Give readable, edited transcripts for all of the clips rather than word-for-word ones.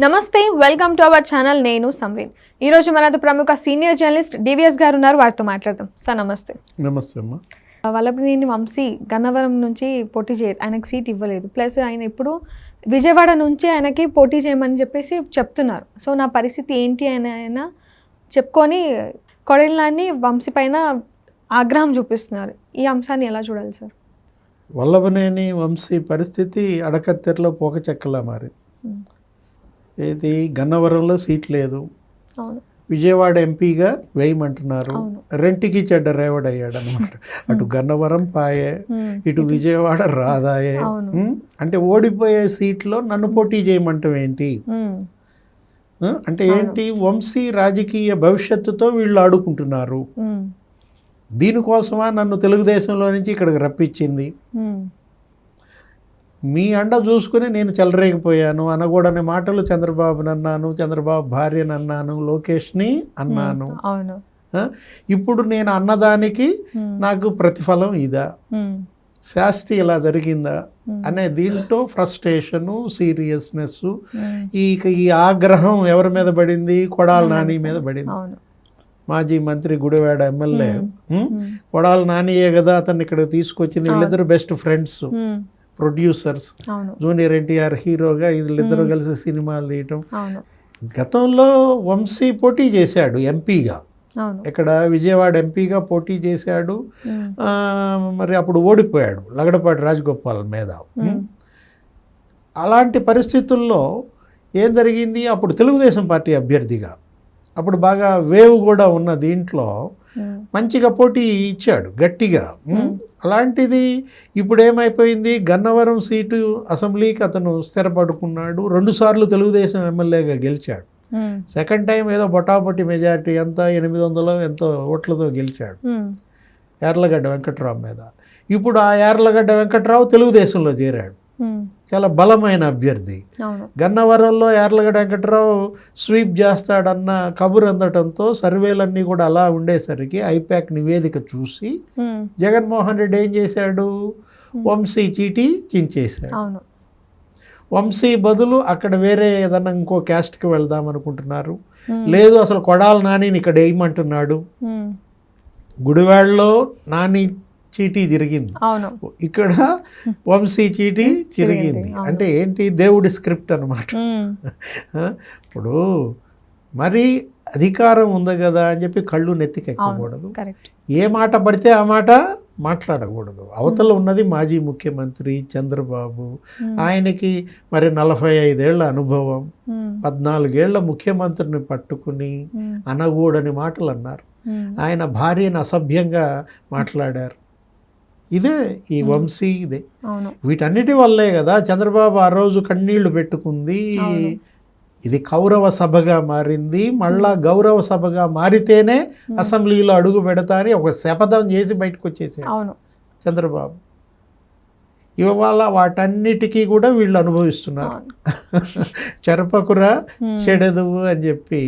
నమస్తే, welcome to our channel. నేను సమ్రీన్. ఈరోజు మనతో ప్రముఖ సీనియర్ జర్నలిస్ట్ డివిఎస్ గారు ఉన్నారు. వారితో మాట్లాడదాం. సార్ నమస్తే. నమస్తే అమ్మా. వల్లభనేని వంశీ గన్నవరం నుంచి పోటీ ఆయనకు సీట్ ఇవ్వలేదు. ప్లస్ ఆయన ఇప్పుడు విజయవాడ నుంచి ఆయనకి పోటీ చేయమని చెప్పేసి చెప్తున్నారు. సో నా పరిస్థితి ఏంటి అని ఆయన చెప్పుకొని కొడలినాని వంశీ పైన ఆగ్రహం చూపిస్తున్నారు. ఈ అంశాన్ని ఎలా చూడాలి సార్? వల్లభనేని వంశీ పరిస్థితి అడకత్తెరలో పోక చెక్కలా మారింది. ఇది గన్నవరంలో సీట్ లేదు, విజయవాడ ఎంపీగా వేయమంటున్నారు. రెంటికి చెడ్డ రేవడ్ అయ్యాడు అనమాట. అటు గన్నవరం పాయే, ఇటు విజయవాడ రాదాయే. అంటే ఓడిపోయే సీట్లో నన్ను పోటీ చేయమంటాం ఏంటి అంటే ఏంటి? వంశీ రాజకీయ భవిష్యత్తుతో వీళ్ళు ఆడుకుంటున్నారు. దీనికోసమా నన్ను తెలుగుదేశంలో నుంచి ఇక్కడికి రప్పించింది? మీ అండ చూసుకుని నేను చెలరేగిపోయాను అనకూడని మాటలు చంద్రబాబుని అన్నాను, చంద్రబాబు భార్యని అన్నాను, లోకేష్ని అన్నాను. ఇప్పుడు నేను అన్నదానికి నాకు ప్రతిఫలం ఇదా, శాస్తి ఇలా జరిగిందా అనే దీంట్లో ఫ్రస్ట్రేషను, సీరియస్నెస్, ఈ ఆగ్రహం ఎవరి మీద పడింది? కొడాలి నాని మీద పడింది. మాజీ మంత్రి, గుడివాడ ఎమ్మెల్యే కొడాలి నానియే కదా అతన్ని ఇక్కడ తీసుకొచ్చింది. వీళ్ళిద్దరు best friends, producers. Junior NTR హీరోగా వీళ్ళిద్దరూ కలిసి సినిమాలు తీయటం. గతంలో వంశీ పోటీ చేశాడు ఎంపీగా, ఇక్కడ విజయవాడ ఎంపీగా పోటీ చేశాడు. మరి అప్పుడు ఓడిపోయాడు లగడపాటి రాజగోపాల్ మీద. అలాంటి పరిస్థితుల్లో ఏం జరిగింది? అప్పుడు తెలుగుదేశం పార్టీ అభ్యర్థిగా, అప్పుడు బాగా వేవ్ కూడా ఉన్న దీంట్లో మంచిగా పోటీ ఇచ్చాడు గట్టిగా. అలాంటిది ఇప్పుడు ఏమైపోయింది? గన్నవరం సీటు అసెంబ్లీకి అతను స్థిరపడుకున్నాడు. 2 సార్లు తెలుగుదేశం ఎమ్మెల్యేగా గెలిచాడు. సెకండ్ టైం ఏదో బొటాబొటి మెజారిటీ ఎంత 800 ఎంతో ఓట్లతో గెలిచాడు యార్లగడ్డ వెంకట్రావు మీద. ఇప్పుడు ఆ యార్లగడ్డ వెంకట్రావు తెలుగుదేశంలో చేరాడు. చాలా బలమైన అభ్యర్థి. గన్నవరంలో యార్లగడ్డ వెంకట్రావు స్వీప్ చేస్తాడన్న కబురు అందటంతో సర్వేలన్నీ కూడా అలా ఉండేసరికి ఐపాక్ నివేదిక చూసి జగన్మోహన్ రెడ్డి ఏం చేశాడు? వంశీ చీటీ చించేశాడు. వంశీ బదులు అక్కడ వేరే ఏదన్నా ఇంకో క్యాస్ట్కి వెళ్దాం అనుకుంటున్నారు. లేదు, అసలు కొడాలి నానిని ఇక్కడ వేయమంటున్నాడు. గుడివాడలో నాని చీటీ జరిగింది, ఇక్కడ వంశీ చీటీ చిరిగింది. అంటే ఏంటి? దేవుడి స్క్రిప్ట్ అనమాట. ఇప్పుడు మరి అధికారం ఉంది కదా అని చెప్పి కళ్ళు నెత్తికెక్కకూడదు. ఏ మాట పడితే ఆ మాట మాట్లాడకూడదు. అవతల ఉన్నది మాజీ ముఖ్యమంత్రి చంద్రబాబు. ఆయనకి మరి 45 ఏళ్ల అనుభవం, 14 ఏళ్ల ముఖ్యమంత్రిని పట్టుకుని అనకూడని మాటలు అన్నారు. ఆయన భార్యను అసభ్యంగా మాట్లాడారు. ఇదే ఈ వంశీ, ఇదే. వీటన్నిటి వల్లే కదా చంద్రబాబు ఆ రోజు కన్నీళ్లు పెట్టుకుంది. ఇది కౌరవ సభగా మారింది. మళ్ళా గౌరవ సభగా మారితేనే అసెంబ్లీలో అడుగు పెడతా అని ఒక శపథం చేసి బయటకు వచ్చేసాడు చంద్రబాబు. ఇవాళ వాటన్నిటికీ కూడా వీళ్ళు అనుభవిస్తున్నారు. చెరపకురా చెడెదువు అని చెప్పి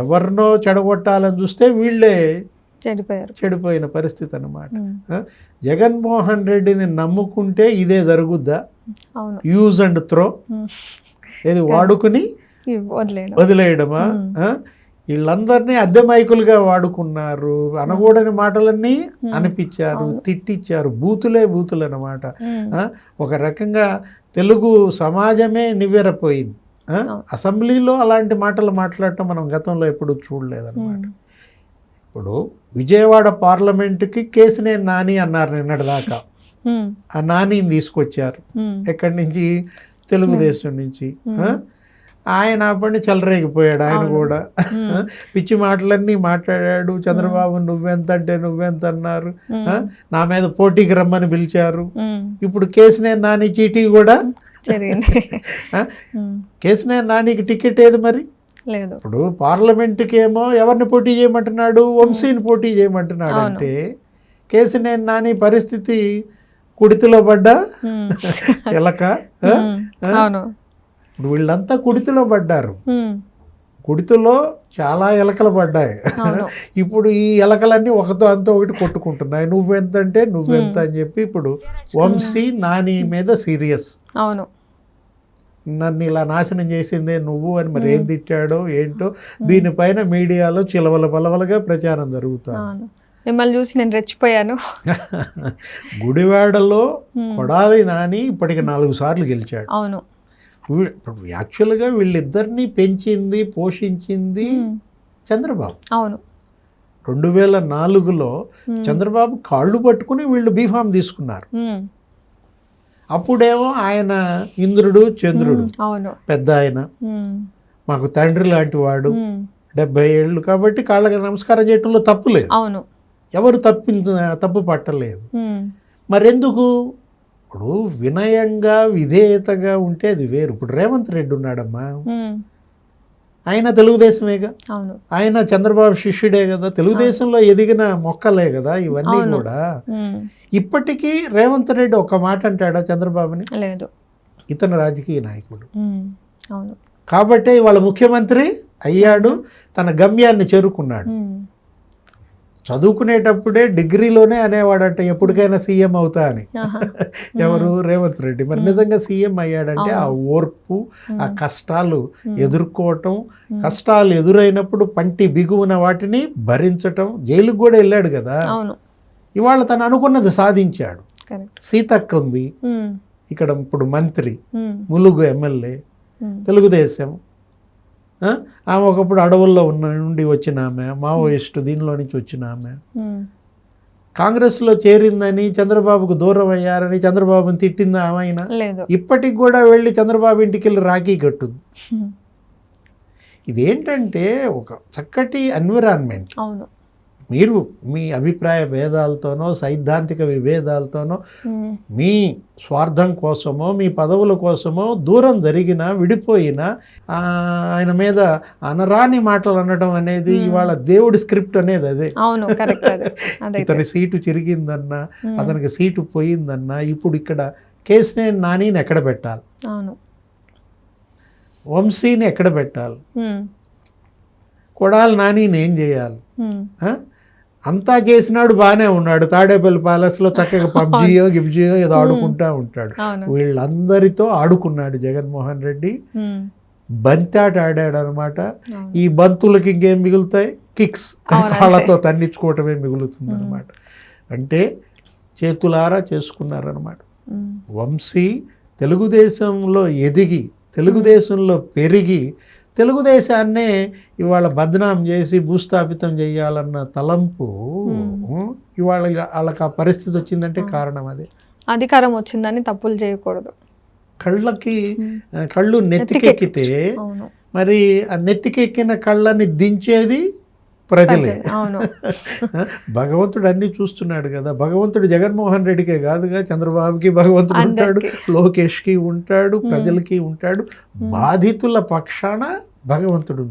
ఎవరినో చెడగొట్టాలని చూస్తే వీళ్ళే చెడిపోయిన పరిస్థితి అన్నమాట. జగన్మోహన్ రెడ్డిని నమ్ముకుంటే ఇదే జరుగుద్దా? యూజ్ అండ్ త్రో, ఏది వాడుకుని వదిలేయడమా? వీళ్ళందరినీ అద్దె మైకులుగా వాడుకున్నారు. అనకూడని మాటలన్నీ అనిపించారు, తిట్టించారు. బూతులే బూతులు అన్నమాట. ఒక రకంగా తెలుగు సమాజమే నివ్వెరపోయింది. అసెంబ్లీలో అలాంటి మాటలు మాట్లాడటం మనం గతంలో ఎప్పుడు చూడలేదన్నమాట. ఇప్పుడు విజయవాడ పార్లమెంటుకి కేసినేని నాని అన్నారు నిన్నటిదాకా. ఆ నానిని తీసుకొచ్చారు ఎక్కడి నుంచి? తెలుగుదేశం నుంచి. ఆయన అప్పటి చెలరేగిపోయాడు. ఆయన కూడా పిచ్చి మాటలన్నీ మాట్లాడాడు. చంద్రబాబు నువ్వెంత అంటే నువ్వెంత అన్నారు. నా మీద పోటీకి రమ్మని పిలిచారు. ఇప్పుడు కేసినేని నాని చీటీ కూడా కేసినేని నానికి టికెట్ ఏది మరి? ఇప్పుడు పార్లమెంటుకి ఏమో ఎవరిని పోటీ చేయమంటున్నాడు? వంశీని పోటీ చేయమంటున్నాడు. అంటే కేసినేని నాని పరిస్థితి కుడితిలో పడ్డా ఎలక. ఇప్పుడు వీళ్ళంతా కుడితిలో పడ్డారు. కుడితిలో చాలా ఎలకలు పడ్డాయి. ఇప్పుడు ఈ ఎలకలన్నీ ఒకతో అంతా ఒకటి కొట్టుకుంటున్నాయి. నువ్వెంత అంటే నువ్వెంత అని చెప్పి ఇప్పుడు వంశీ నాని మీద సీరియస్. నన్ను ఇలా నాశనం చేసిందే నువ్వు అని మరి ఏం తిట్టాడో ఏంటో దీనిపైన మీడియాలో చిలవల పలవలుగా ప్రచారం జరుగుతుంది. మిమ్మల్ని చూసి నేను రెచ్చిపోయాను. గుడివాడలో కొడాలి నాని ఇప్పటికి 4 సార్లు గెలిచాడు. అవును, యాక్చువల్గా వీళ్ళిద్దరినీ పెంచింది పోషించింది చంద్రబాబు. అవును, 2004లో చంద్రబాబు కాళ్ళు పట్టుకుని వీళ్ళు బీఫామ్ తీసుకున్నారు. అప్పుడేమో ఆయన ఇంద్రుడు చంద్రుడు, అవును, పెద్ద ఆయన, మాకు తండ్రి లాంటి వాడు, 70 ఏళ్ళు కాబట్టి కాళ్ళకి నమస్కారం చేయటంలో తప్పు లేదు. అవును, ఎవరు తప్పు పట్టలేదు. మరెందుకు? ఇప్పుడు వినయంగా విధేయతగా ఉంటే అది వేరు. ఇప్పుడు రేవంత్ రెడ్డి ఉన్నాడమ్మా, ఆయన తెలుగుదేశమేగా, ఆయన చంద్రబాబు శిష్యుడే కదా, తెలుగుదేశంలో ఎదిగిన మొక్కలే కదా ఇవన్నీ కూడా. ఇప్పటికీ రేవంత్ రెడ్డి ఒక మాట అంటాడా చంద్రబాబుని? లేదు. ఇతను రాజకీయ నాయకుడు కాబట్టి వాళ్ళ ముఖ్యమంత్రి అయ్యాడు, తన గమ్యాన్ని చేరుకున్నాడు. చదువుకునేటప్పుడే డిగ్రీలోనే అనేవాడంట ఎప్పటికైనా సీఎం అవుతా అని. ఎవరు? రేవంత్ రెడ్డి. మరి నిజంగా సీఎం అయ్యాడంటే ఆ ఓర్పు, ఆ కష్టాలు ఎదుర్కోవటం, కష్టాలు ఎదురైనప్పుడు పంటి బిగువున వాటిని భరించటం, జైలుకు కూడా వెళ్ళాడు కదా. ఇవాళ తను అనుకున్నది సాధించాడు. సీతక్క ఉంది ఇక్కడ, ఇప్పుడు మంత్రి, ములుగు ఎమ్మెల్యే, తెలుగుదేశం. ఆమె ఒకప్పుడు అడవుల్లో నుండి వచ్చిన ఆమె, మావోయిస్టు దీనిలో నుంచి వచ్చిన ఆమె. కాంగ్రెస్లో చేరిందని, చంద్రబాబుకు దూరం అయ్యారని చంద్రబాబుని తిట్టిందా ఆమె? అయినా ఇప్పటికి కూడా వెళ్ళి చంద్రబాబు ఇంటికి వెళ్ళి రాఖీ కట్టుద్ది. ఇదేంటంటే ఒక చక్కటి ఎన్విరాన్మెంట్. మీరు మీ అభిప్రాయ భేదాలతోనో సైద్ధాంతిక విభేదాలతోనో మీ స్వార్థం కోసమో మీ పదవుల కోసమో దూరం జరిగినా విడిపోయినా ఆయన మీద అనరాని మాటలు అనడం అనేది ఇవాళ దేవుడి స్క్రిప్ట్ అనేది అదే. ఇతని సీటు చిరిగిందన్నా, అతనికి సీటు పోయిందన్నా, ఇప్పుడు ఇక్కడ కేసినేని నానిని ఎక్కడ పెట్టాలి, వంశీని ఎక్కడ పెట్టాలి, కొడాలి నానిని ఏం చేయాలి? అంతా చేసినాడు, బాగానే ఉన్నాడు, తాడేపల్లి ప్యాలెస్లో చక్కగా పబ్జియో గిబ్జియో ఏదో ఆడుకుంటా ఉంటాడు. వీళ్ళందరితో ఆడుకున్నాడు జగన్మోహన్ రెడ్డి, బంతాట ఆడాడు అనమాట. ఈ బంతులకి ఇంకేం మిగులుతాయి? కిక్స్, కాళ్ళతో తన్నించుకోవటమే మిగులుతుంది అనమాట. అంటే చేతులారా చేసుకున్నారనమాట. వంశీ తెలుగుదేశంలో ఎదిగి, తెలుగుదేశంలో పెరిగి, తెలుగుదేశాన్నే ఇవాళ బద్నాం చేసి భూస్థాపితం చేయాలన్న తలంపు ఇవాళ వాళ్ళకి ఆ పరిస్థితి వచ్చిందంటే కారణం అదే. అధికారం వచ్చిందని తప్పులు చేయకూడదు. కళ్ళు నెత్తికెక్కితే మరి ఆ నెత్తికెక్కిన కళ్ళని దించేది ప్రజలే. భగవంతుడు అన్ని చూస్తున్నాడు కదా. భగవంతుడు జగన్మోహన్ రెడ్డికే కాదుగా, చంద్రబాబుకి భగవంతుడు ఉంటాడు, లోకేష్కి ఉంటాడు, ప్రజలకి ఉంటాడు, బాధితుల పక్షాన భగవంతుడు.